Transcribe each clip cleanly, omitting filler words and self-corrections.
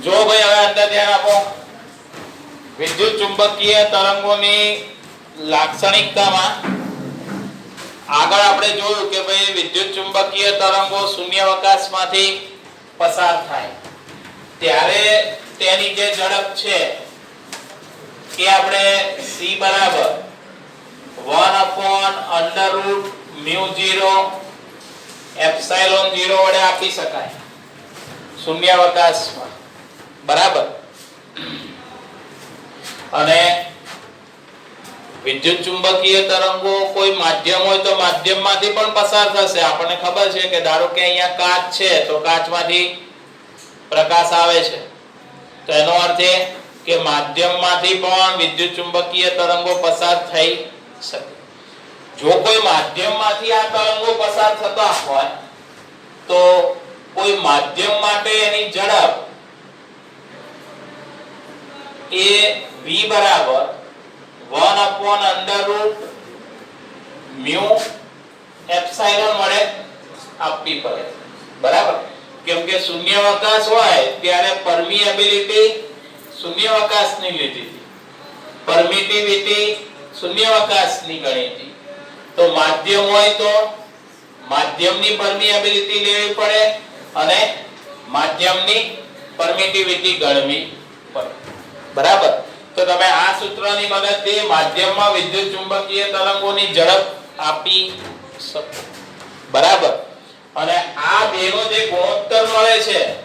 જો ભાઈ હવે અંદર ધ્યાન આપો વિદ્યુત ચુંબકીય તરંગોની લાક્ષણિકતામાં આગળ આપણે જોયું કે ભાઈ વિદ્યુત ચુંબકીય તરંગો શૂન્યાવકાશમાંથી પસાર થાય ત્યારે તેની જે ઝડપ છે એ આપણે c બરાબર 1/√μ0 એપ્સિલોન 0 વડે આપી શકાય શૂન્યાવકાશમાં બરાબર અને વિદ્યુત ચુંબકીય તરંગો કોઈ માધ્યમ હોય તો માધ્યમમાંથી પણ પસાર થશે આપણને ખબર છે કે ધારો કે અહીંયા કાચ છે તો કાચમાંથી પ્રકાશ આવે છે તો એનો અર્થ એ કે માધ્યમમાંથી પણ વિદ્યુત ચુંબકીય તરંગો પસાર થઈ શકે જો કોઈ માધ્યમમાંથી આ તરંગો પસાર થતા હોય તો કોઈ માધ્યમ માટે એની ઝડપ એ v બરાબર 1/√μ એપ્સિલોન વડે આપવી પડે બરાબર કેમ કે શૂન્યાવકાશ હોય ત્યારે પરમિએબિલિટી શૂન્યાવકાશની લીધી પરમિટિવિટી શૂન્યાવકાશની ગણી હતી તો માધ્યમ હોય તો માધ્યમની પરમિએબિલિટી લેવી પડે અને માધ્યમની પરમિટિવિટી ગણવી પડે બરાબર તો તમે આ સૂત્રની મદદથી માધ્યમમાં વિદ્યુત ચુંબકીય તરંગોની ઝડપ આપી શકો બરાબર અને આ બેનો જે ગુણોત્તર મળે છે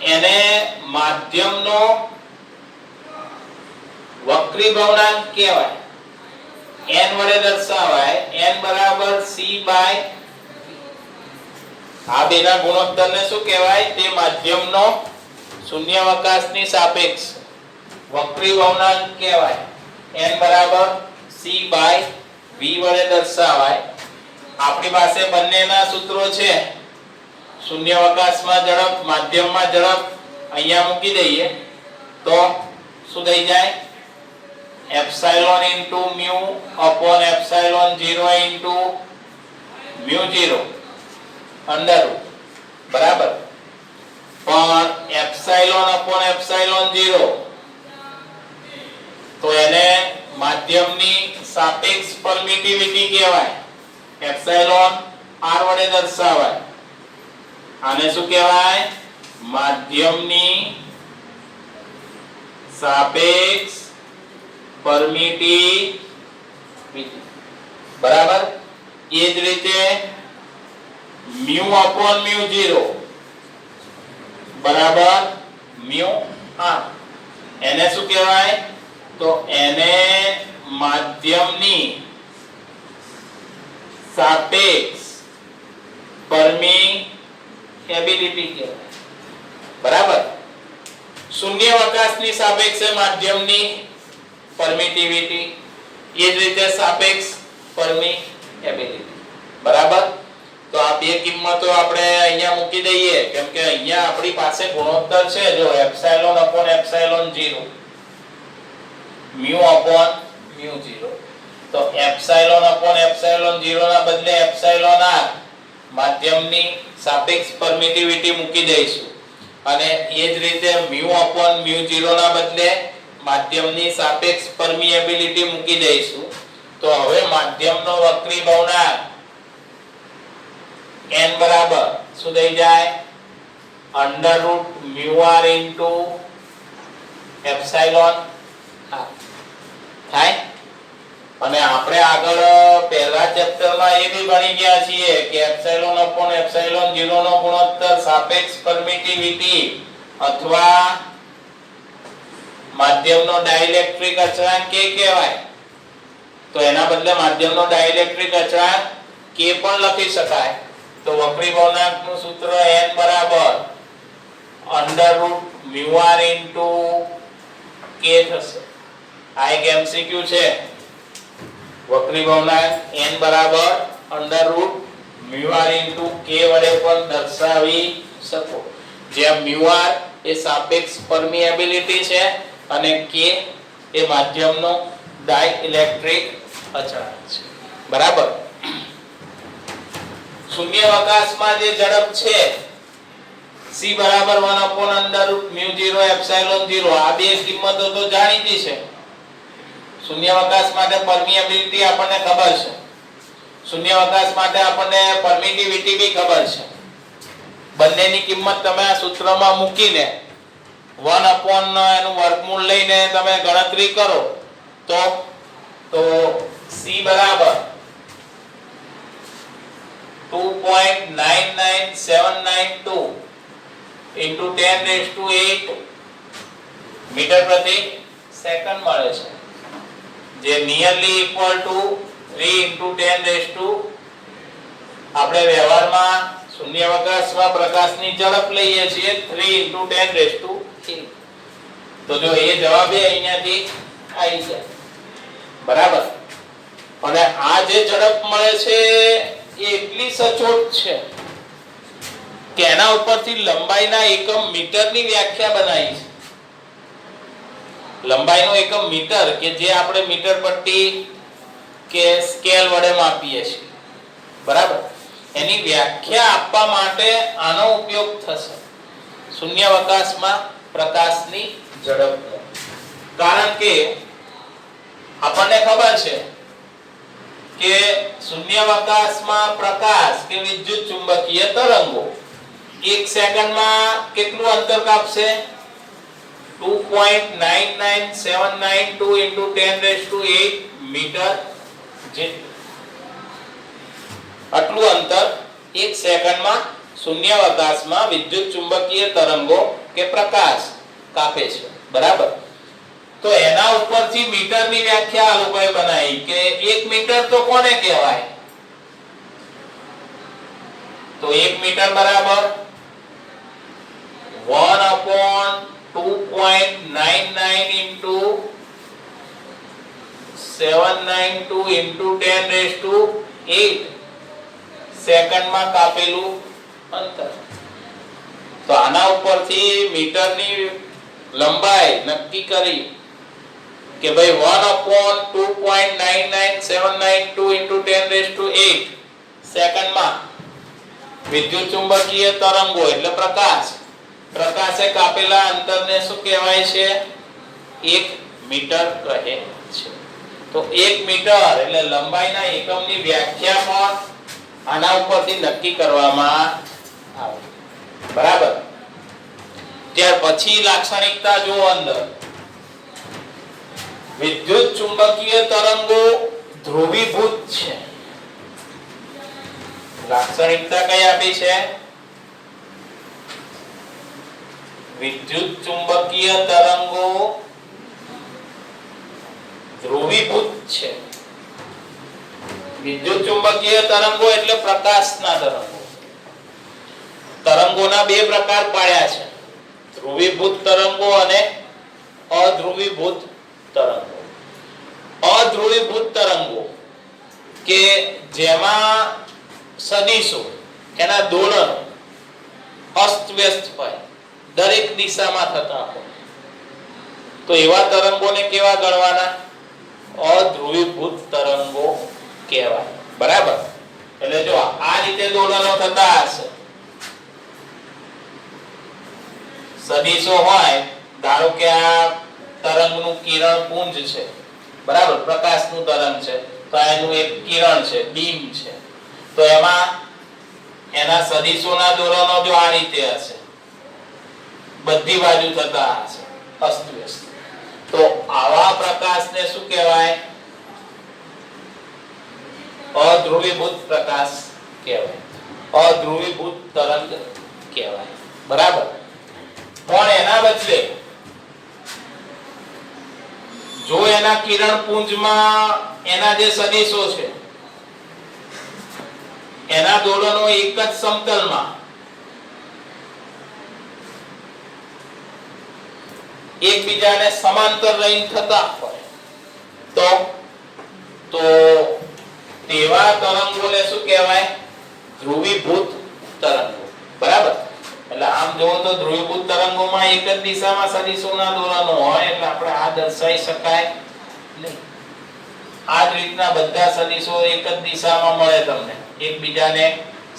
એને માધ્યમનો વક્રીભવનાંક કહેવાય n વડે દર્શાવાય n બરાબર c બાય આ બેના ગુણોત્તરને શું કહેવાય તે માધ્યમનો શૂન્યાવકાશની સાપેક્ષ વક્રીભવનાંક કહેવાય n બરાબર c બાય v વડે દર્શાવાય આપણી પાસે બંનેના સૂત્રો છે શૂન્યાવકાશમાં ઝડપ માધ્યમમાં ઝડપ અહીંયા મૂકી દઈએ તો શું થઈ જાય epsilon into mu upon epsilon 0 into μ0 અંદર બરાબર પણ એપ્સિલોન અપોન એપ્સિલોન 0 તો એને માધ્યમની સાપેક્ષ પરમિટિવિટી કહેવાય એપ્સિલોન r વડે દર્શાવાય આને શું કહેવાય માધ્યમની સાપેક્ષ પરમિટિવિટી બરાબર એ જ રીતે μ અપોન μ0 બરાબર μ r એને શું કહેવાય તો એને માધ્યમની સાપેક્ષ પરમિએબિલિટી કહેવાય બરાબર શૂન્યાવકાશની સાપેક્ષે માધ્યમની પરમિટિવિટી એ જ રીતે સાપેક્ષ પરમિએબિલિટી બરાબર તો આ બે કિંમતો આપણે અહીંયા મૂકી દઈએ કેમ કે અહીંયા આપણી પાસે ગુણોત્તર છે જો એપ્સિલોન અપોન એપ્સિલોન 0 μ અપોન μ0 તો એપ્સિલોન અપોન એપ્સિલોન 0 ના બદલે એપ્સિલોન r માધ્યમની સાપેક્ષ પરમિટિવિટી મૂકી દઈશું અને એ જ રીતે μ અપોન μ0 ના બદલે માધ્યમની સાપેક્ષ પરમિએબિલિટી મૂકી દઈશું તો હવે માધ્યમનો વક્રીભવનાંક n બરાબર શું થઈ જાય √μr ઇન્ટુ એપ્સિલોન r થાય અને આપણે આગળ પહેલા ચેપ્ટરમાં એ બી ભણી ગયા છીએ કે એપ્સિલોન અપોન એપ્સિલોન 0 નો ગુણોત્તર સાપેક્ષ પરમિટિવિટી અથવા માધ્યમનો ડાઇલેક્ટ્રિક અચળાંક k કહેવાય તો એના બદલે માધ્યમનો ડાઇલેક્ટ્રિક અચળાંક k પણ લખી શકાય તો વક્રીભવનાંકનું સૂત્ર n બરાબર √μr ઇન્ટુ k થશે આ એક MCQ છે વક્રીભવનાંક n બરાબર √μr ઇન્ટુ k વડે પણ દર્શાવી શકો જ્યાં μr એ સાપેક્ષ પરમિએબિલિટી છે અને k એ માધ્યમનો ડાઇલેક્ટ્રિક અચળાંક છે બરાબર શૂન્યાવકાશમાં જે ઝડપ છે c બરાબર 1/√μ0 આ બે કિંમતો તો જાણીતી છે. શૂન્યાવકાશ માટે પરમિએબિલિટી આપણને ખબર છે, શૂન્યાવકાશ માટે આપણને પરમિટિવિટી બી ખબર છે. બંનેની કિંમત તમે આ સૂત્રમાં મૂકીને 1 એનું વર્ગમૂળ લઈને તમે ગણતરી કરો તો c બરાબર 2.99792 into 10⁸ મીટર પ્રતિ સેકન્ડ મળે છે, જે નિયરલી ઇક્વલ ટુ 3 into 10⁻, આપણે વ્યવહારમાં શૂન્યાવકાશમાં પ્રકાશની ઝડપ લઈએ છીએ 3 into 10⁸. તો જો એ જવાબ અહીંયાથી આવી જાય, બરાબર. અને આ જે ઝડપ મળે છે એ એટલી સચોટ છે કે એના ઉપરથી લંબાઈના એકમ મીટરની વ્યાખ્યા બનાવી છે. લંબાઈનો એકમ મીટર કે જે આપણે મીટર પટ્ટી કે સ્કેલ વડે માપીએ છીએ, બરાબર. એની વ્યાખ્યા આપવા માટે આનો ઉપયોગ થશે શૂન્યાવકાશમાં પ્રકાશની ઝડપનો. કારણ કે આપણને ખબર છે કે શૂન્યાવકાશમાં પ્રકાશ કે વિદ્યુત ચુંબકીય તરંગો 1 સેકન્ડમાં કેટલું અંતર કાપશે? 2.99792 into 10⁸ મીટર જેટલું. આટલું અંતર 1 સેકન્ડમાં શૂન્યાવકાશમાં વિદ્યુત ચુંબકીય તરંગો કે પ્રકાશ કાપે છે, બરાબર. તો એના ઉપરથી મીટરની વ્યાખ્યા આ લોકોએ બનાવી કે 1 મીટર તો કોને કહેવાય? તો 1 મીટર બરાબર 1/2.99 into 792 into 10⁸ સેકન્ડમાં કાપેલું અંતર. તો આના ઉપરથી મીટરની લંબાઈ નક્કી કરી કે ભાઈ 1/2.99792 into 10⁸ સેકન્ડમાં વિદ્યુત ચુંબકીય તરંગો એટલે પ્રકાશે કાપેલા અંતરને શું કહેવાય છે? 1 મીટર કહે છે. તો 1 મીટર એટલે લંબાઈના એકમની વ્યાખ્યા પણ આના ઉપરથી નક્કી કરવામાં આવે, બરાબર. ત્યાર પછી લાક્ષણિકતા જો અંદર વિદ્યુત ચુંબકીય તરંગો ધ્રુવીભૂત છે. લાક્ષણિકતા કઈ આપી છે? વિદ્યુત ચુંબકીય તરંગો ધ્રુવીભૂત છે. વિદ્યુત ચુંબકીય તરંગો એટલે પ્રકાશના તરંગો. તરંગોના બે પ્રકાર પાડ્યા છે, ધ્રુવીભૂત તરંગો અને અધ્રુવીભૂત તરંગો. અધ્રુવીભૂત તરંગો કે જેમાં સદિશો એના દોલનો અસ્તવ્યસ્ત હોય, દરેક દિશામાં થતા હોય, તો એવા તરંગોને કેવા ગણવાના? અધ્રુવીભૂત તરંગો કહેવાય, બરાબર. એટલે જો આ રીતે દોલનો થતા હશે, સદિશો હોય, ધારો કે આ તરંગનું કિરણ પુંજ છે, બરાબર, પ્રકાશનું તરંગ છે, તો એનું એક કિરણ છે, બીમ છે, તો એમાં એના સદિશોના દોલનો જો આ રીતે હશે, બધી બાજુ થતા હશે અસ્તવ્યસ્ત, તો આવા પ્રકાશને શું કહેવાય? અધ્રુવીભૂત પ્રકાશ કહેવાય, અધ્રુવીભૂત તરંગ કહેવાય, બરાબર. પણ એના બદલે જો એના કિરણ પુંજમાં એના જે સદિશો છે એના દોલનો એક જ સમતલમાં એકબીજાને સમાંતર રહીને થતા હોય તો તેવા તરંગોને શું કહેવાય? ધ્રુવીભૂત તરંગો, બરાબર. એટલે આમ જોવો તો ધ્રુવીભૂત તરંગોમાં એક જ દિશામાં સદિશોના દોલનો હોય એટલે આપણે આ દર્શાવી શકાય નહીં. આ જ રીતના બધા સદિશો એક જ દિશામાં મળે તમને, એકબીજાને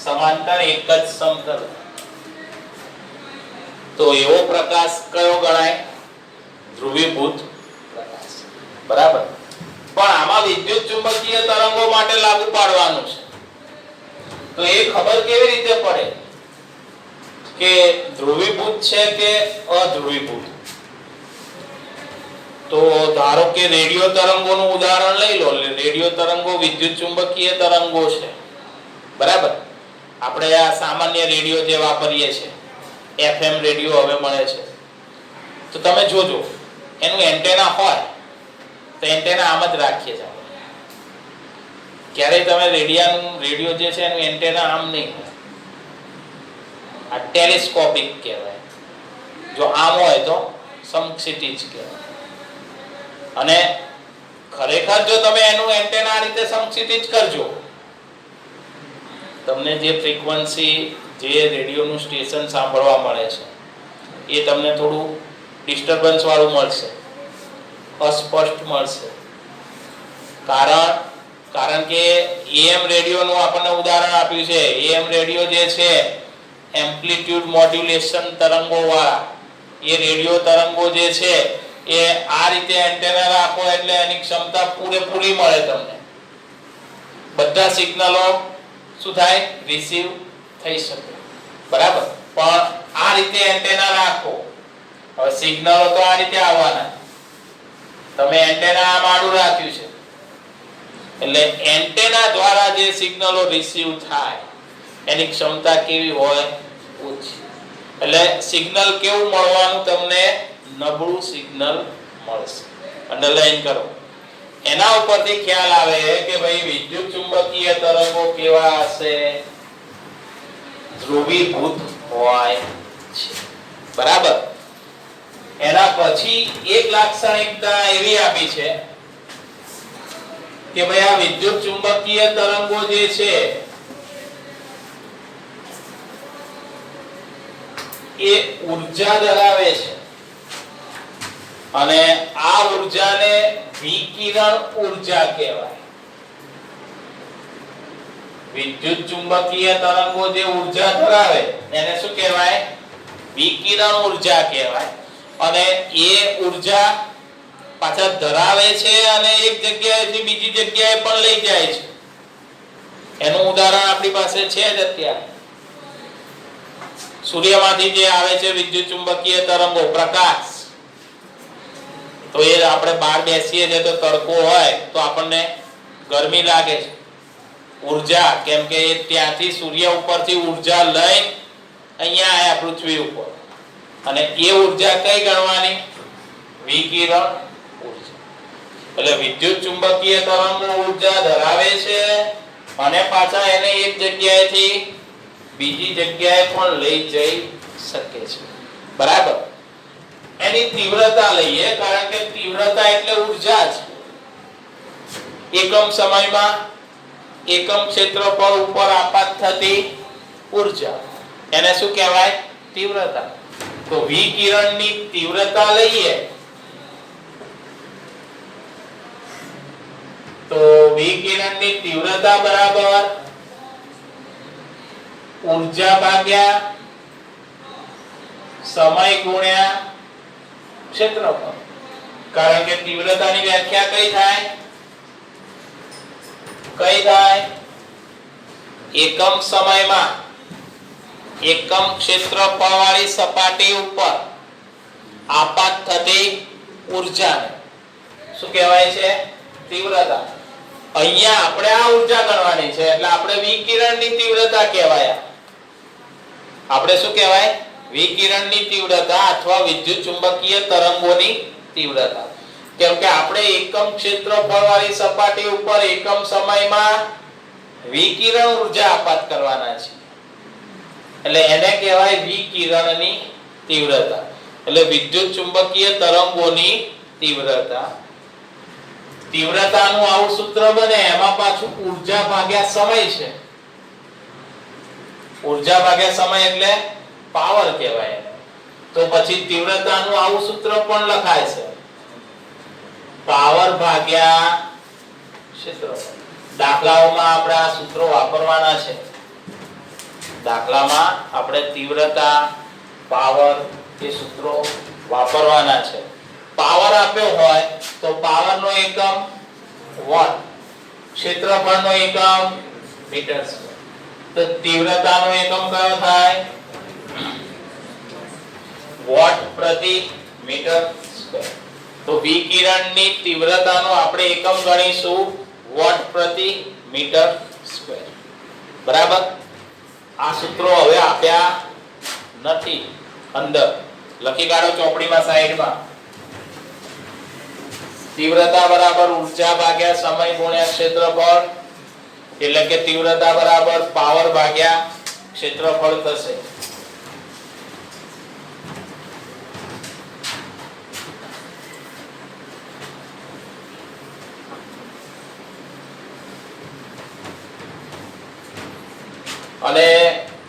સમાંતર એક જ સમતલ. તો એવો પ્રકાશ કયો ગણાય? ધ્રુવીભૂત પ્રકાશ. બરાબર. પણ આમાં વિદ્યુત ચુંબકીય તરંગો માટે લાગુ પાડવાનું છે. તો એ ખબર કેવી રીતે પડે કે ધ્રુવીભૂત છે કે અધ્રુવીભૂત? તો ધારો કે રેડિયો તરંગોનું ઉદાહરણ લઈ લો. રેડિયો તરંગો વિદ્યુત ચુંબકીય તરંગો છે. બરાબર. આપણે આ સામાન્ય રેડિયો જે વાપરીએ છીએ, FM રેડિયો હવે મળે છે, તો તમે જોજો એનું એન્ટેના હોય તો એન્ટેના આમ જ રાખીએ છીએ. ક્યારેય તમે રેડિયો જે છે એનું એન્ટેના આમ નહીં હોય. આ ટેલિસ્કોપિક કહેવાય. જો આમ હોય તો સમક્ષિતિજ કહેવાય. અને ખરેખર જો તમે એનું એન્ટેના આ રીતે સમક્ષિતિજ કરજો, તમને જે ફ્રીક્વન્સી જે રેડિયોનું સ્ટેશન સાંભળવા મળે છે એ તમને થોડું ડિસ્ટર્બન્સ વાળું મળશે, અસ્પષ્ટ મળશે. કારણ કે AM રેડિયોનું આપણને ઉદાહરણ આપ્યું છે. AM રેડિયો જે છે એમ્પ્લિટ્યુડ મોડ્યુલેશન તરંગો વાળા એ રેડિયો તરંગો જે છે એ આ રીતે એન્ટેના રાખો એટલે એની ક્ષમતા પૂરેપૂરી મળે તમને. બધા સિગ્નલો શું થાય? રિસીવ થઈ શકે. બરાબર. પણ આ રીતે એન્ટેના રાખો. હવે સિગ્નલો તો આ રીતે આવવાના. તમે એન્ટેના આમ આડું રાખ્યું છે એટલે એન્ટેના દ્વારા જે સિગ્નલો રિસીવ થાય એની ક્ષમતા કેવી હોય? ઓછી. એટલે સિગ્નલ કેવું મળવાનું? તમને નબળું સિગ્નલ મળશે. અંડરલાઈન કરો. એના ઉપરથી ખ્યાલ આવે કે ભાઈ વિદ્યુત ચુંબકીય તરંગો કેવા હશે? ધ્રુવીભૂત હોય છે. બરાબર. એના પછી એક લાક્ષણિકતા એવી આપી છે કે ભાઈ આ વિદ્યુત ચુંબકીય તરંગો જે છે એ ઊર્જા ધરાવે છે અને આ ઊર્જાને વિકિરણ ઊર્જા કહેવાય. વિદ્યુત ચુંબકીય તરંગો જે ઊર્જા ધરાવે એને શું કહેવાય? વિકિરણ ઊર્જા કહેવાય. અને એ ઊર્જા પાછા ધરાવે છે અને એક જગ્યાએથી બીજી જગ્યાએ પણ લઈ જાય છે. એનું ઉદાહરણ આપણી પાસે છે જ અત્યારે. સૂર્યમાંથી જે આવે છે વિદ્યુત ચુંબકીય તરંગો, પ્રકાશ, તો એ આપણે બહાર બેસીએ છીએ તો તડકો હોય તો આપણને ગરમી લાગે છે. ઊર્જા, કેમ કે ત્યાંથી સૂર્ય ઉપરથી ઊર્જા લઈ અહીંયા આયા પૃથ્વી ઉપર, અને એ ઊર્જા કઈ ગણવાની? વિકિરણ ઊર્જા. એટલે વિદ્યુત ચુંબકીય તરંગો ઊર્જા ધરાવે છે અને પાછા એને એક જગ્યાએથી બીજી જગ્યાએ પણ લઈ જઈ શકે છે. બરાબર. એની તીવ્રતા લઈએ, કારણ કે તીવ્રતા એટલે ઊર્જા છે. એકમ સમયમાં એકમ ક્ષેત્રફળ ઉપર આપાત થતી ઊર્જા, એને શું કહેવાય? તીવ્રતા. તો વિકિરણની તીવ્રતા લઈએ તો વિકિરણની તીવ્રતા બરાબર ઊર્જા ભાગ્યા સમય ગુણ્યા ક્ષેત્રફળ. કારણ કે તીવ્રતાની વ્યાખ્યા કઈ થાય? એકમ સમયમાં એકમ ક્ષેત્રફળ વાળી સપાટી ઉપર આપાત થતી ઊર્જાને શું કહેવાય છે? તીવ્રતા. અહીંયા આપણે આ ઊર્જા ગણવાની છે એટલે આપણે વિકિરણની તીવ્રતા કહેવાય. આપણે શું કહેવાય? વિકિરણની તીવ્રતા અથવા વિદ્યુત ચુંબકીય તરંગોની તીવ્રતા. કેમ કે આપણે એકમ ક્ષેત્રફળ વાળી સપાટી ઉપર એકમ સમયમાં વિકિરણ ઊર્જા આપાત કરવાના છે એટલે એને કહેવાય વિકિરણની તીવ્રતા. એટલે વિદ્યુત ચુંબકીય તરંગોની તીવ્રતા. તીવ્રતાનું આવું સૂત્ર બને, એમાં પાછું ઊર્જા ભાગ્યા સમય છે. ઊર્જા ભાગ્યા સમય એટલે પાવર કહેવાય. તો પછી તીવ્રતાનું આવું સૂત્ર પણ લખાય છે, પાવર ભાગ્યા ક્ષેત્રફળ. દાખલાઓમાં આપણે આ સૂત્રો વાપરવાના છે. દાખલામાં આપણે તીવ્રતા, પાવર એ સૂત્રો વાપરવાના છે. પાવર આપ્યો હોય તો પાવરનો એકમ વોટ, ક્ષેત્રફળનો એકમ મીટર સ્ક્વેર. તો તીવ્રતાનો એકમ કયો થાય? વોટ પ્રતિ મીટર સ્ક્વેર. તો વિકિરણની તીવ્રતાનો આપણે એકમ ગણીશું વોટ પ્રતિ મીટર સ્ક્વેર. બરાબર? આ સૂત્રો હવે આપ્યા નથી અંદર. લખી કાઢો ચોપડીમાં સાઈડમાં. તીવ્રતા બરાબર ઊર્જા ભાગ્યા સમય ગુણ્યા ક્ષેત્રફળ, એટલે કે તીવ્રતા બરાબર પાવર ભાગ્યા ક્ષેત્રફળ થશે. અને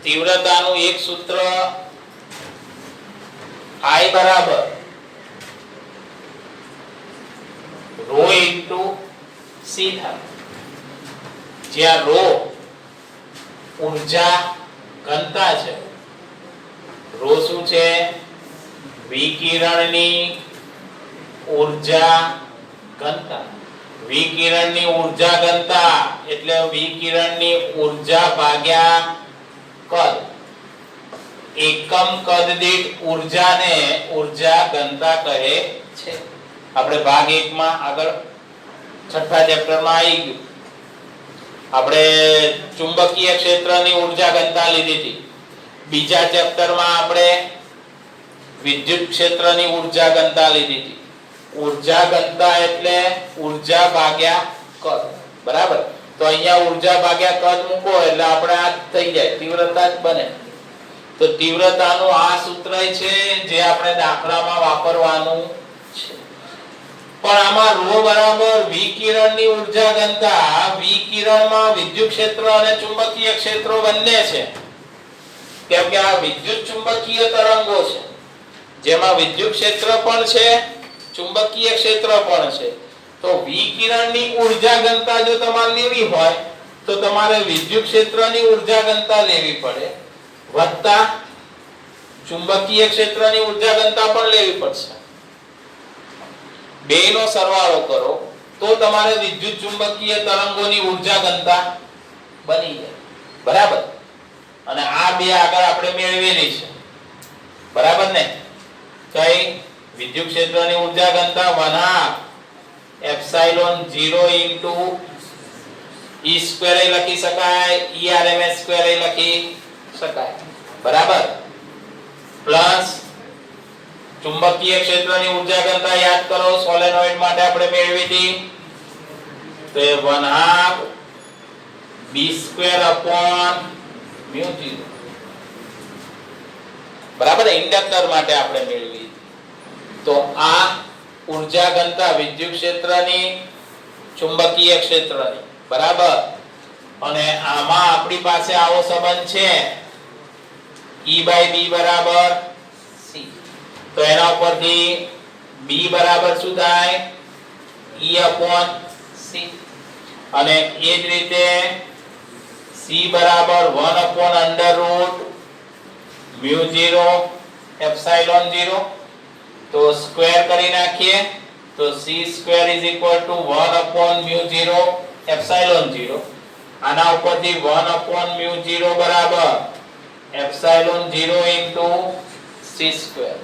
તીવ્રતાનું એક સૂત્ર I બરાબર rho into c થાય, જ્યાં rho ઊર્જા ઘનતા છે. rho શું છે? વિકિરણની ઊર્જા ઘનતા. વિકિરણની ઊર્જા ઘનતા એટલે વિકિરણની ઊર્જા ભાગ્યા કદ. એકમ કદ દીઠ ઊર્જાને ઊર્જા ઘનતા કહે છે. આપણે ભાગ 1 માં આગળ છઠ્ઠા ચેપ્ટરમાં આવી ગયું. આપણે ચુંબકીય ક્ષેત્રની ઊર્જા ઘનતા લીધી હતી. બીજા ચેપ્ટરમાં આપણે વિદ્યુત ક્ષેત્રની ઊર્જા ઘનતા લીધી હતી. ઊર્જા ઘનતા એટલે ઊર્જા ભાગ્યા કદ. બરાબર? તો અહીંયા ઊર્જા ભાગ્યા કદ મૂકો એટલે આપણે આ થઈ જાય, તીવ્રતા જ બને. તો તીવ્રતાનું આ સૂત્ર છે જે આપણે દાખલામાં વાપરવાનું છે. પણ આમાં rho બરાબર વિકિરણની ઊર્જા ઘનતા. વિકિરણમાં વિદ્યુત ક્ષેત્ર અને ચુંબકીય ક્ષેત્રો બંને છે, કેમ કે આ વિદ્યુત ચુંબકીય તરંગો છે જેમાં વિદ્યુત ક્ષેત્ર પણ છે, ચુંબકીય ક્ષેત્ર પણ છે. તો વિકિરણની ઊર્જા ઘનતા જો તમારે લેવી હોય તો તમારે વિદ્યુત ક્ષેત્રની ઊર્જા ઘનતા લેવી પડે, વત્તા ચુંબકીય ક્ષેત્રની ઊર્જા ઘનતા પણ લેવી પડશે. બેનો સરવાળો કરો તો તમારે વિદ્યુત ચુંબકીય તરંગોની ઊર્જા ઘનતા બની જાય. બરાબર? અને આ બે આગળ આપણે મેળવેલી છે. બરાબર ને? કઈ? વિદ્યુત ક્ષેત્રની ઊર્જા ઘનતા 1/2 એપ્સિલોન 0 ઇન્ટુ E સ્ક્વેર એ લખી શકાય, ERMS સ્ક્વેર એ લખી શકાય. બરાબર? પ્લસ ચુંબકીય ક્ષેત્રની ઊર્જા ઘનતા યાદ કરો, સોલેનોઇડ માટે આપણે મેળવી હતી. તો એ 1/2 B સ્ક્વેર અપોન mu 0. બરાબર? ઇન્ડક્ટર માટે આપણે મેળવી. તો આ ઊર્જા ઘનતા વિદ્યુત ક્ષેત્રની, ચુંબકીય ક્ષેત્રની. બરાબર? અને આમાં આપણી પાસે આવો સંબંધ છે E/B બરાબર C. તો એના ઉપરથી B બરાબર શું થાય? E/C. અને એ જ રીતે C બરાબર 1/√μ0 એપ્સિલોન 0. તો સ્ક્વેર કરી નાખીએ તો C square is equal to 1/μ0 epsilon 0. આના ઉપરથી 1/μ0 બરાબર એપ્સિલોન 0 ઇન્ટુ C સ્ક્વેર.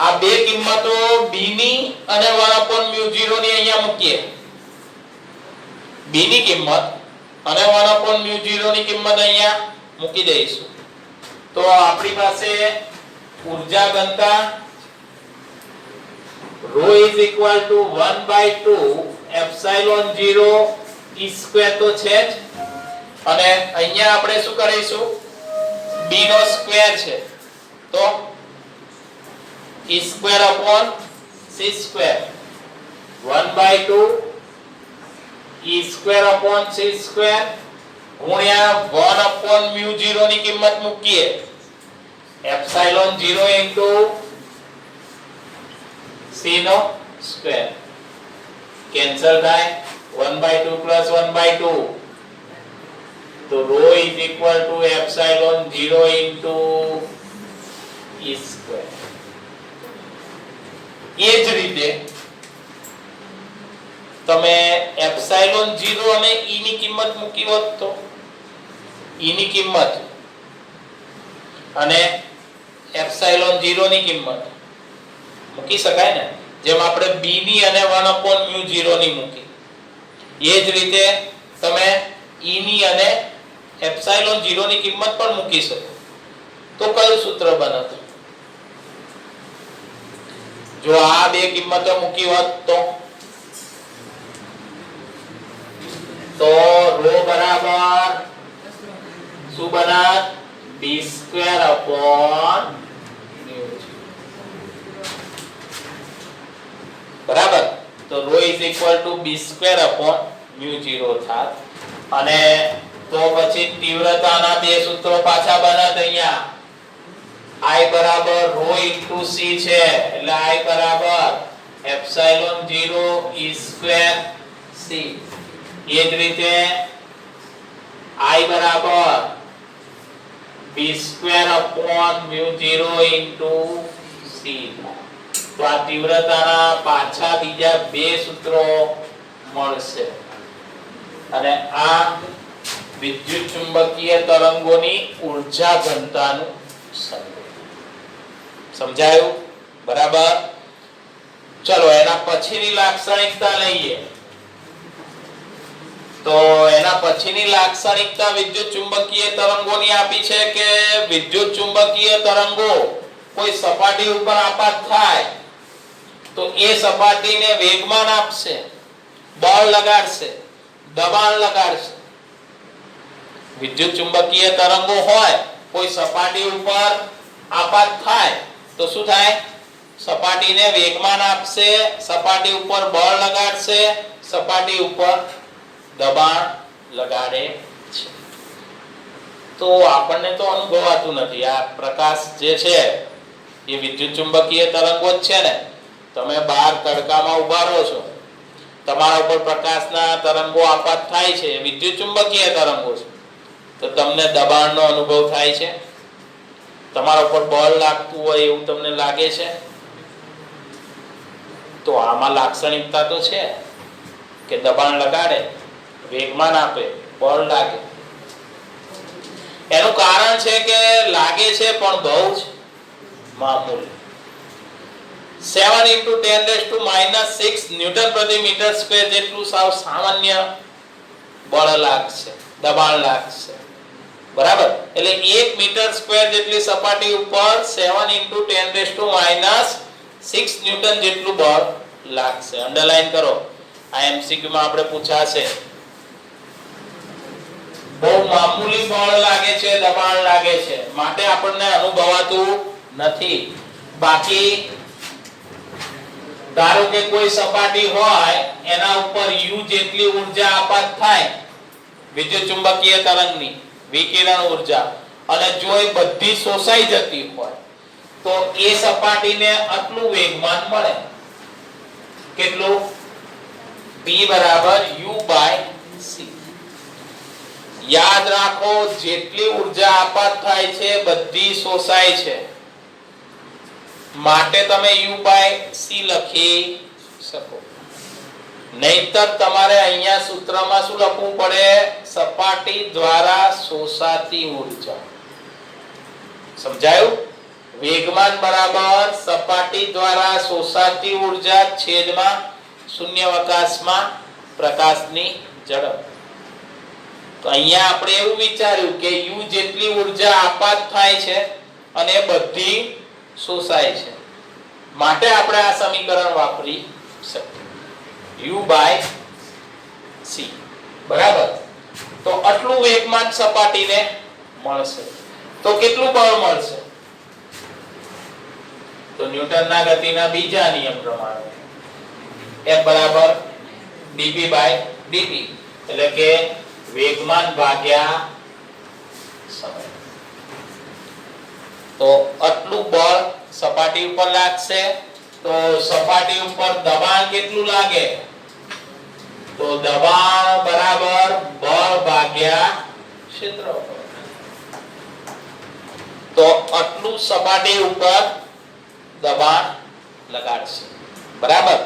આ બે કિંમતો B ની અને 1/μ0 ની અહીંયા મૂકીએ. B ની કિંમત અને 1/μ0 ની કિંમત અહીંયા મૂકી દઈશું. તો આપણી પાસે ઊર્જા ઘનતા rho is equal to 1/2 epsilon 0 E square તો છે જ, અને અહીંયા આપણે શું કરીશું? B નો સ્ક્વેર છે તો E square upon C square. 1/2 E square upon C square ગુણ્યા 1/μ0 ની કિંમત મૂકીએ. એપ્સિલોન 0 ઇન્ટુ C નો સ્ક્વેર. કેન્સલ થાય. 1/2 પ્લસ 1/2. તો rho is equal to epsilon 0 into e square. એ જ રીતે તમે એપ્સિલોન 0 અને e ની કિંમત મૂકી હોત તો e ની કિંમત અને એપ્સિલોન 0 ની કિંમત મૂકી શકાય ને, જેમ આપણે b ની અને 1/μ0 ની મૂકી. એ જ રીતે તમે e ની અને એપ્સિલોન 0 ની કિંમત પણ મૂકી શકો. તો કયું સૂત્ર બને? જો આ બે કિંમતો મૂકી હોત તો રો બરાબર શું બનત? b² બરાબર. તો રો b²/μ0 થાત. અને તો પછી તીવ્રતાના બે સૂત્રો પાછા બનત. અહીંયા I બરાબર રો * c છે, એટલે I બરાબર એપ્સિલોન 0 e²c. એ જ રીતે I બરાબર b²/μ0 * c. તો આ તીવ્રતાના પાછા બીજા બે સૂત્રો મળશે. અને આ વિદ્યુત ચુંબકીય તરંગોની ઊર્જા ઘનતાનું સમજાયું? બરાબર. ચલો એના પછીની લાક્ષણિકતા લઈએ. તો એના પછીની લાક્ષણિકતા વિદ્યુત ચુંબકીય તરંગોની આપી છે કે વિદ્યુત ચુંબકીય તરંગો કોઈ સપાટી ઉપર આપાત થાય તો એ સપાટીને વેગમાન આપશે, બળ લગાડશે, દબાણ લગાડશે. વિદ્યુત ચુંબકીય તરંગો હોય કોઈ સપાટી ઉપર આપાત થાય તો શું થાય? સપાટીને વેગમાન આપશે, સપાટી ઉપર બળ લગાડશે, સપાટી ઉપર દબાણ લગાડે છે. તો આપણને તો અનુભવાતું નથી. આ પ્રકાશ જે છે એ વિદ્યુત ચુંબકીય તરંગો જ છે ને. તમે બહાર તડકામાં ઊભા રહો છો, તમારા ઉપર પ્રકાશના તરંગો આપાત થાય છે, વિદ્યુત ચુંબકીય તરંગો છે. તો તમને દબાણનો અનુભવ થાય છે, તમારા ઉપર બળ લાગતું હોય એવું તમને લાગે છે. તો આમાં લાક્ષણિકતા તો છે કે દબાણ લગાડે, વેગમાન આપે, બળ લાગે. એનું કારણ છે કે લાગે છે પણ બહુ જ મામૂલી. 7 × 10⁻⁻6 ન્યૂટન પ્રતિ મીટર સ્ક્વેર જેટલું સાવ સામાન્ય બળ લાગશે, દબાણ લાગશે. બરાબર. એટલે 1 મીટર સ્ક્વેર જેટલી સપાટી ઉપર 7 × 10⁻6 ન્યૂટન જેટલું બળ લાગશે. અંડરલાઈન કરો. આ એમસીક્યુ માં આપણે પૂછાશે. બહુ મામૂલી બળ લાગે છે, દબાણ લાગે છે, માટે આપણને અનુભવાતું નથી. બાકી ધારો કે કોઈ સપાટી હોય એના ઉપર u જેટલી ઊર્જા આપાત થાય વિદ્યુત ચુંબકીય તરંગની વિકિરણ ઊર્જા, અને જો એ બધી શોષાઈ જતી હોય તો એ સપાટીને આટલું વેગમાન મળે. કેટલું? p = u/c. યાદ રાખો, જેટલી ઊર્જા આપાત થાય છે બધી શોષાય છે, માટે તમે u/c લખી શકો. નહીતર તમારે અહીંયા સૂત્રમાં શું લખવું પડે? સપાટી દ્વારા શોષાતી ઊર્જા. સમજાયું? વેગમાન બરાબર સપાટી દ્વારા શોષાતી ઊર્જા છેદમાં શૂન્યાવકાશમાં પ્રકાશની ઝડપ. તો અહીંયા આપણે એવું વિચાર્યું કે u જેટલી ઊર્જા આપાત થાય છે અને બધી શોષાય છે, માટે આપણે આ સમીકરણ વાપરી શકીએ. u/c. બરાબર. તો આટલું વેગમાન સપાટીને મળશે. તો કેટલું બળ મળશે? તો ન્યૂટનના ગતિના બીજા નિયમ પ્રમાણે F = dp/dt, એટલે કે વેગમાન ભાગ્યા સમય. તો આટલું બળ સપાટી ઉપર લાગશે. તો સપાટી ઉપર દબાણ કેટલું લાગે? તો દબાણ બરાબર બળ ભાગ્યા ક્ષેત્રફળ. તો તો આટલું સપાટી ઉપર દબાણ લગાડશે, બરાબર?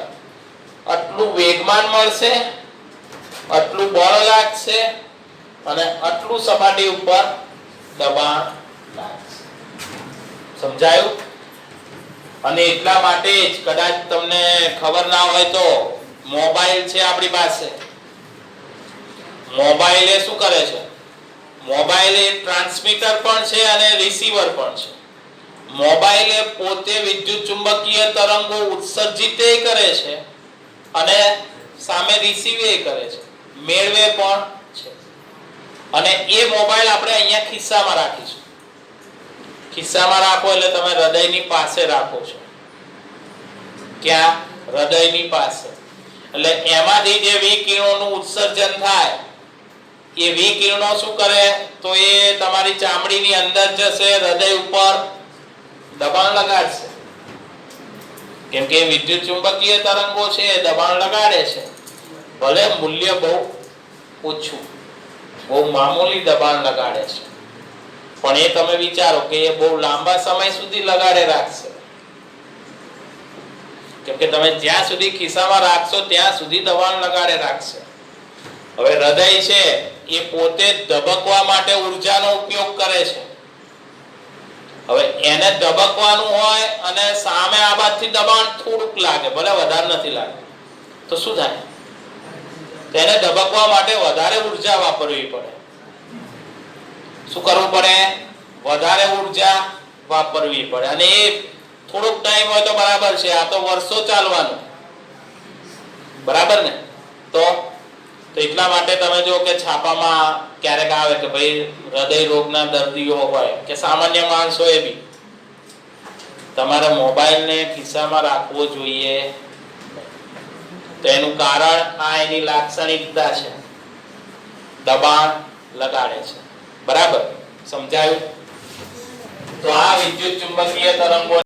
આટલું વેગમાન મળશે, આટલું બળ લાગશે અને આટલું સપાટી ઉપર દબાણ લાગશે. સમજાયું? અને એટલા માટે જ કદાચ તમને ખબર ના હોય તો મોબાઈલ છે આપણી પાસે. મોબાઈલ એ શું કરે છે? મોબાઈલ એ ટ્રાન્સમીટર પણ છે અને રિસીવર પણ છે. મોબાઈલ એ પોતે વિદ્યુત ચુંબકીય તરંગો ઉત્સર્જિત કરે છે અને સામે રિસીવ કરે છે, મેળવે પણ છે. અને એ મોબાઈલ આપણે અહીંયા ખિસ્સામાં રાખીશું. ખિસ્સામાં રાખો એટલે તમે હૃદયની પાસે રાખો છો. ક્યાં? હૃદયની પાસે. એટલે એમાંથી જે વિકિરણોનું ઉત્સર્જન થાય, એ વિકિરણો શું કરે? તો એ તમારી ચામડીની અંદર જશે, હૃદય ઉપર દબાણ લગાડશે. કેમ કે વિદ્યુત ચુંબકીય તરંગો છે એ દબાણ લગાડે છે. ભલે મૂલ્ય બહુ ઓછું, બહુ મામૂલી દબાણ લગાડે છે, પણ એ તમે વિચારો કે એ બહુ લાંબા સમય સુધી લગાડે રાખશે. કેમ કે તમે જ્યાં સુધી ખિસ્સામાં રાખશો ત્યાં સુધી દબાણ લગાડે રાખશે. હવે હૃદય છે એ પોતે ધબકવા માટે ઉર્જાનો ઉપયોગ કરે છે. હવે એને ધબકવાનું હોય અને સામે આ બાજુથી દબાણ થોડુંક લાગે, ભલે વધારે નથી લાગે, તો શું થાય? તેને ધબકવા માટે વધારે ઉર્જા વાપરવી પડે. શું કરવું પડે? વધારે ઉર્જા વાપરવી પડે. અને એ થોડોક ટાઈમ હોય તો બરાબર છે, આ તો વર્ષો ચાલવાનું, બરાબર ને? તો એટલા માટે તમે જો કે છાપામાં ક્યારેક આવે કે ભાઈ હૃદય રોગના દર્દીઓ હોય કે સામાન્ય માણસો એ બી તમારે મોબાઈલને ખિસ્સામાં રાખવો જોઈએ. તો એનું કારણ આ એની લાક્ષણિકતા છે, દબાણ લગાડે છે. બરાબર? સમજાયું? તો આ વિદ્યુત ચુંબકીય તરંગો